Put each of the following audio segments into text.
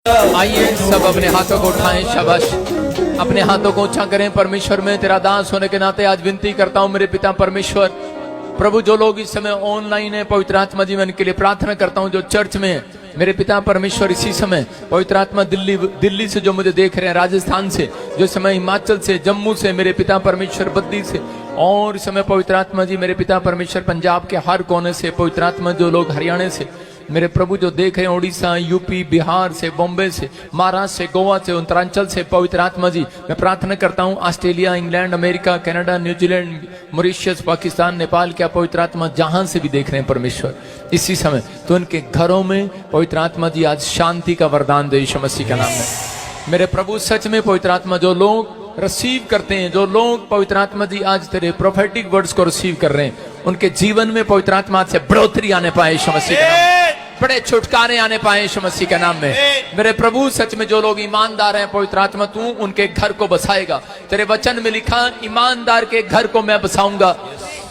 आइए सब अपने हाथों को उठाएं, शाबाश। अपने हाथों को ऊंचा करें। परमेश्वर में तेरा दास होने के नाते आज विनती करता हूं मेरे पिता परमेश्वर, प्रभु जो लोग इस समय ऑनलाइन है, पवित्र आत्मा जी मैं इनके लिए प्रार्थना करता हूं। जो चर्च में है मेरे पिता परमेश्वर, इसी समय पवित्र आत्मा दिल्ली से जो मुझे देख रहे हैं, राजस्थान से, जो समय हिमाचल से, जम्मू से, मेरे पिता परमेश्वर बद्दी से, और इस समय पवित्र आत्मा जी मेरे पिता परमेश्वर पंजाब के हर कोने से, पवित्र आत्मा जो लोग हरियाणा से मेरे प्रभु जो देख रहे हैं, उड़ीसा, यूपी, बिहार से, बॉम्बे से, महाराष्ट्र से, गोवा से, उत्तरांचल से, पवित्र आत्मा जी मैं प्रार्थना करता हूं। Australia, England, America, Canada, New Zealand, Mauritius, Pakistan, Nepal, क्या पवित्र आत्मा जहां से भी देख रहे हैं परमेश्वर इसी समय, तो उनके घरों में पवित्र आत्मा जी आज शांति का वरदान दे यीशु मसीह का नाम में। मेरे प्रभु सच में पवित्र आत्मा जो लोग रिसीव करते हैं, जो लोग पवित्र आत्मा जी आज तेरे प्रोफेटिक वर्ड्स को रिसीव कर रहे हैं, उनके जीवन में पवित्र आत्मा से बढ़ोतरी आने पाए यीशु मसीह के नाम में, बड़े छुटकारे आने पाए यीशु मसीह के नाम में। मेरे प्रभु सच में जो लोग ईमानदार हैं, पवित्र आत्मा तू उनके घर को बसाएगा। तेरे वचन में लिखा, ईमानदार के घर को मैं बसाऊंगा।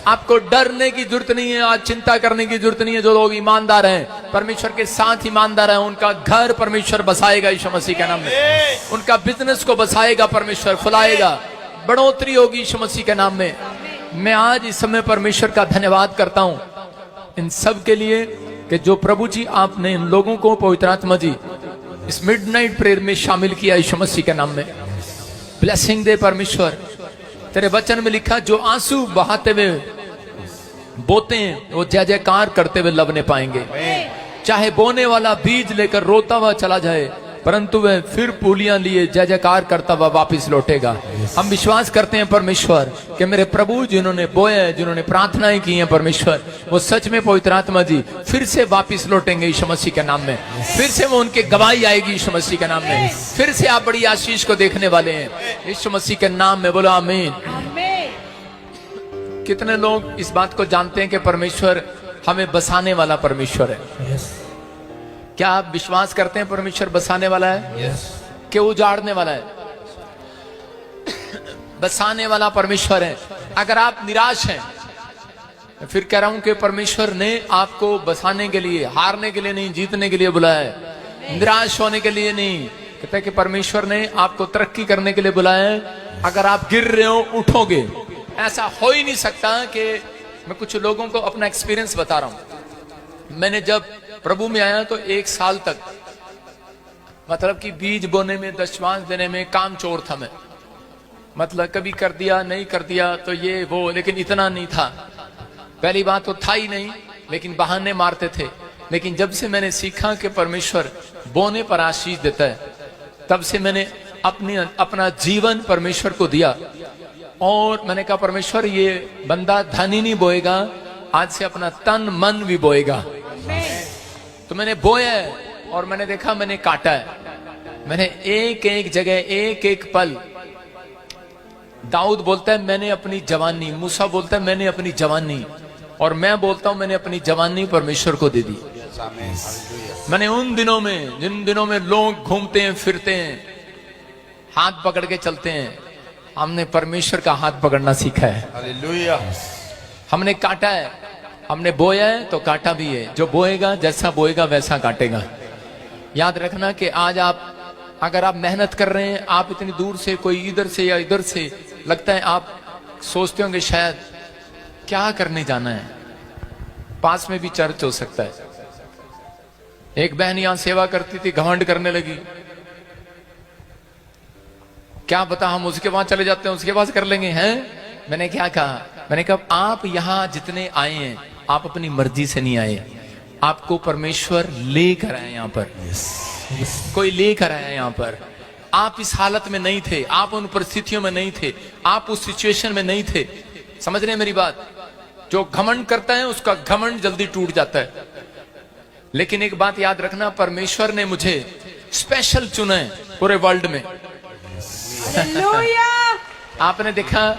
आपको डरने की जरूरत नहीं है, आज चिंता करने की जरूरत नहीं है। जो लोग ईमानदार हैं, परमेश्वर के साथ ईमानदार हैं, उनका घर परमेश्वर बसाएगा यीशु मसीह के नाम में। उनका बिजनेस को बसाएगा परमेश्वर, फुलाएगा, बढ़ोतरी होगी यीशु मसीह के नाम में। मैं आज इस समय परमेश्वर का धन्यवाद करता हूं इन सब के लिए कि जो प्रभु जी आपने इन लोगों को पवित्र आत्मा जी इस मिडनाइट प्रेयर में शामिल किया यीशु मसीह के नाम में। ब्लेसिंग दे परमेश्वर। तेरे वचन में लिखा, जो आंसू बहाते हुए बोते हैं वो जय जयकार करते हुए लवने पाएंगे। चाहे बोने वाला बीज लेकर रोता हुआ चला जाए, परंतु वह फिर पूलियां लिए जय जयकार करता हुआ वापिस लौटेगा। हम विश्वास करते हैं परमेश्वर कि मेरे प्रभु जिन्होंने बोया है, जिन्होंने प्रार्थनाएं की हैं परमेश्वर, वो सच में पवित्र आत्मा जी फिर से वापिस लौटेंगे यीशु मसीह के नाम में। फिर से वो उनके गवाही आएगी यीशु मसीह के नाम में। फिर से आप बड़ी आशीष को देखने वाले हैं यीशु मसीह के नाम में। बोलो आमीन। कितने लोग इस बात को जानते हैं कि परमेश्वर हमें बसाने वाला परमेश्वर है? क्या आप विश्वास करते हैं परमेश्वर बसाने वाला है? कि उजाड़ने वाला है? बसाने वाला परमेश्वर है। अगर आप निराश हैं, फिर कह रहा हूं कि परमेश्वर ने आपको बसाने के लिए, हारने के लिए नहीं, जीतने के लिए बुलाया है। निराश होने के लिए नहीं। कहता है कि परमेश्वर ने आपको तरक्की करने के लिए बुलाया है। अगर आप गिर रहे हो, उठोगे। ऐसा हो ही नहीं सकता कि मैं कुछ लोगों को अपना एक्सपीरियंस बता रहा हूं। मैंने जब प्रभु में आया तो 1 साल तक, मतलब कि बीज बोने में, दशमांश देने में काम चोर था मैं। मतलब कभी कर दिया, नहीं कर दिया तो ये वो, लेकिन इतना नहीं था। पहली बात तो था ही नहीं, लेकिन बहाने मारते थे। लेकिन जब से मैंने सीखा कि परमेश्वर बोने पर आशीष देता है, तब से मैंने अपना जीवन परमेश्वर को दिया। और मैंने कहा परमेश्वर, ये बंदा धन ही नहीं बोएगा, आज से अपना तन मन भी बोएगा। तो मैंने बोया है और मैंने देखा, मैंने काटा है। मैंने एक एक जगह, एक एक पल। दाऊद बोलता है मैंने अपनी जवानी, मूसा बोलता है मैंने अपनी जवानी, और मैं बोलता हूं मैंने अपनी जवानी परमेश्वर को दे दी। मैंने उन दिनों में, जिन दिनों में लोग घूमते हैं, फिरते हैं, हाथ पकड़ के चलते हैं, हमने परमेश्वर का हाथ पकड़ना सीखा है। हालेलुया। हमने काटा है, हमने बोया है तो काटा भी है। जो बोएगा, जैसा बोएगा वैसा काटेगा। याद रखना कि आज आप, अगर आप मेहनत कर रहे हैं, आप इतनी दूर से, कोई इधर से या इधर से, लगता है आप सोचते होंगे शायद क्या करने जाना है, पास में भी चर्च हो सकता है। एक बहन यहां सेवा करती थी, घमंड करने लगी, क्या बता हम उसके वहां चले जाते हैं, उसके पास कर लेंगे हैं। मैंने क्या कहा? मैंने कहा आप यहां जितने आए हैं, आप अपनी मर्जी से नहीं आए, आपको परमेश्वर लेकर आए यहां पर। कोई लेकर आया यहां पर। आप इस हालत में नहीं थे, आप उन परिस्थितियों में नहीं थे, आप उस सिचुएशन में नहीं थे। समझ रहे हैं मेरी बात? जो घमंड करता है उसका घमंड जल्दी टूट जाता है। लेकिन एक बात याद रखना, परमेश्वर ने मुझे स्पेशल चुना है पूरे वर्ल्ड में। आपने देखा,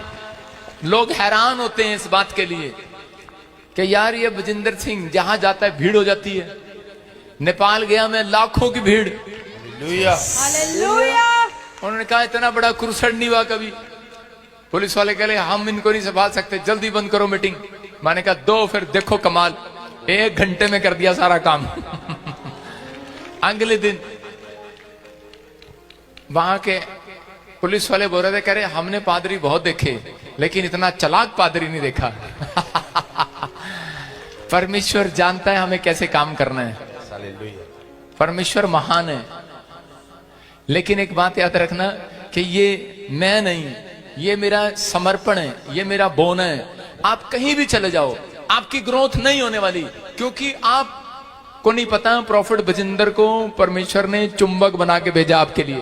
लोग हैरान होते हैं इस बात के लिए कि यार ये बजिंदर सिंह जहां जाता है भीड़ हो जाती है। नेपाल गया मैं, लाखों की भीड़। हालेलुया। उन्होंने कहा इतना बड़ा क्रूसेड नहीं हुआ कभी। पुलिस वाले कह रहे हम इनको नहीं संभाल सकते, जल्दी बंद करो मीटिंग। मैंने कहा दो, फिर देखो कमाल, 1 घंटे में कर दिया सारा काम। अगले दिन वहां के पुलिस वाले बोल रहे थे, कह रहे हमने पादरी बहुत देखे लेकिन इतना चालाक पादरी नहीं देखा। परमेश्वर जानता है हमें कैसे काम करना है। परमेश्वर महान है। लेकिन एक बात याद रखना कि ये मैं नहीं, ये मेरा समर्पण है, ये मेरा बोना है। आप कहीं भी चले जाओ, आपकी ग्रोथ नहीं होने वाली, क्योंकि आप को नहीं पता प्रॉफिट बजिंदर को परमेश्वर ने चुंबक बना के भेजा आपके लिए।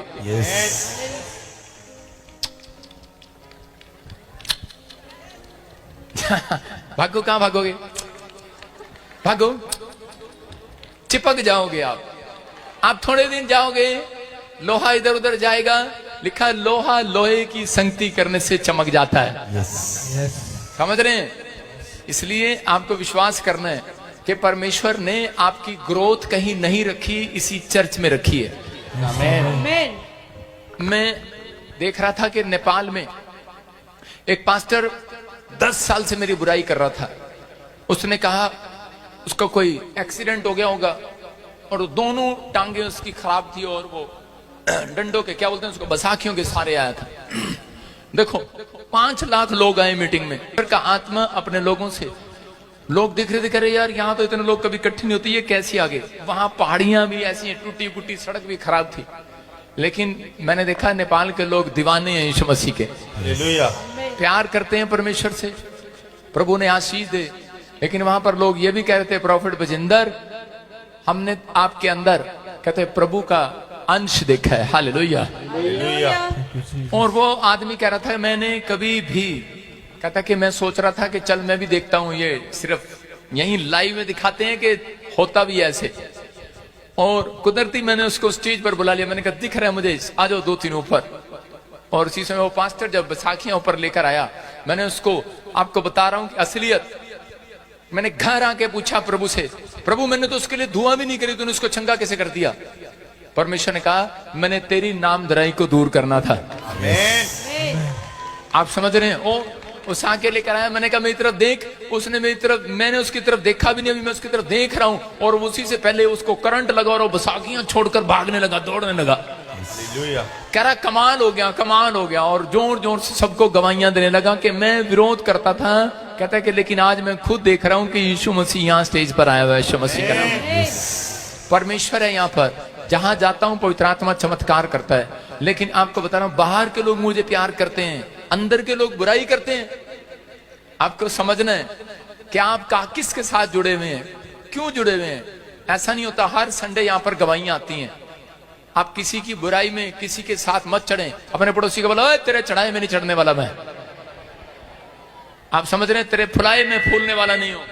भागो, कहां भागोगे? भागो, चिपक जाओगे आप थोड़े दिन जाओगे, लोहा इधर उधर जाएगा। लिखा है लोहा लोहे की संगति करने से चमक जाता है। समझ रहे हैं? इसलिए आपको विश्वास करना है कि परमेश्वर ने आपकी ग्रोथ कहीं नहीं रखी, इसी चर्च में रखी है। आमीन। मैं देख रहा था कि नेपाल में एक पास्टर 10 साल से मेरी बुराई कर रहा था। उसने कहा उसका कोई एक्सीडेंट हो गया होगा और दोनों टांगे उसकी खराब थी और वो डंडों के, क्या बोलते हैं उसको, बसाखियों के सारे आया था। देखो 5 लाख लोग आए मीटिंग में। का आत्मा अपने लोगों से, लोग दिख रहे थे, कह रहे यार यहाँ तो इतने लोग कभी इकट्ठे नहीं होती, ये कैसे आगे? वहां पहाड़ियां भी ऐसी टूटी फूटी, सड़क भी खराब थी। लेकिन मैंने देखा नेपाल के लोग दीवाने हैं यीशु मसीह के, प्यार करते हैं परमेश्वर से, प्रभु ने आशीष दे। लेकिन वहां पर लोग ये भी कह रहे थे, प्रॉफिट बजिंदर हमने आपके अंदर, कहते प्रभु का अंश देखा है। हालेलुया। और वो आदमी कह रहा था मैंने कभी भी, कहता कि मैं सोच रहा था कि चल मैं भी देखता हूं, ये सिर्फ यहीं लाइव में दिखाते हैं कि होता भी ऐसे। और कुदरती मैंने उसको स्टेज पर बुला लिया। मैंने कहा दिख रहा है मुझे, आ जाओ 2-3 ऊपर। और इसी समय वो पास्टर जब बैसाखियां ऊपर लेकर आया, मैंने उसको, आपको बता रहा हूं कि असलियत, मैंने घर आके पूछा प्रभु से, प्रभु मैंने तो उसके लिए दुआ भी नहीं करी, तूने उसको चंगा कैसे कर दिया? परमेश्वर ने कहा मैंने तेरी नामधराई को दूर करना था। आप समझ रहे हैं? उस आके लेकर आया। मैंने कहा मेरी तरफ देख, उसने मेरी तरफ, मैंने उसकी तरफ देखा भी नहीं, अभी मैं उसकी तरफ देख रहा हूं। और उसी से पहले उसको करंट लगा और वो बसाखियां छोड़कर भागने लगा, दौड़ने लगा। कह रहा कमाल हो गया, कमाल हो गया। और जोर जोर से सबको गवाहियां देने लगा कि मैं विरोध करता था। कहता है कि लेकिन आज मैं खुद देख रहा हूं कि यीशु मसीह यहाँ स्टेज पर आया हुआ है। यीशु मसीह का नाम, परमेश्वर है यहाँ पर। जहां जाता हूं पवित्र आत्मा चमत्कार करता है। लेकिन आपको बता रहा हूं, बाहर के लोग मुझे प्यार करते हैं, अंदर के लोग बुराई करते हैं। आपको समझना है कि आप किसके साथ जुड़े हुए हैं, क्यों जुड़े हुए हैं। ऐसा नहीं होता हर संडे यहाँ पर गवाहियां आती हैं। आप किसी की बुराई में किसी के साथ मत चढ़े। अपने पड़ोसी को बोला तेरे चढ़ाए में नहीं चढ़ने वाला मैं। आप समझ रहे हैं, तेरे फुलाए में फूलने वाला नहीं हूं।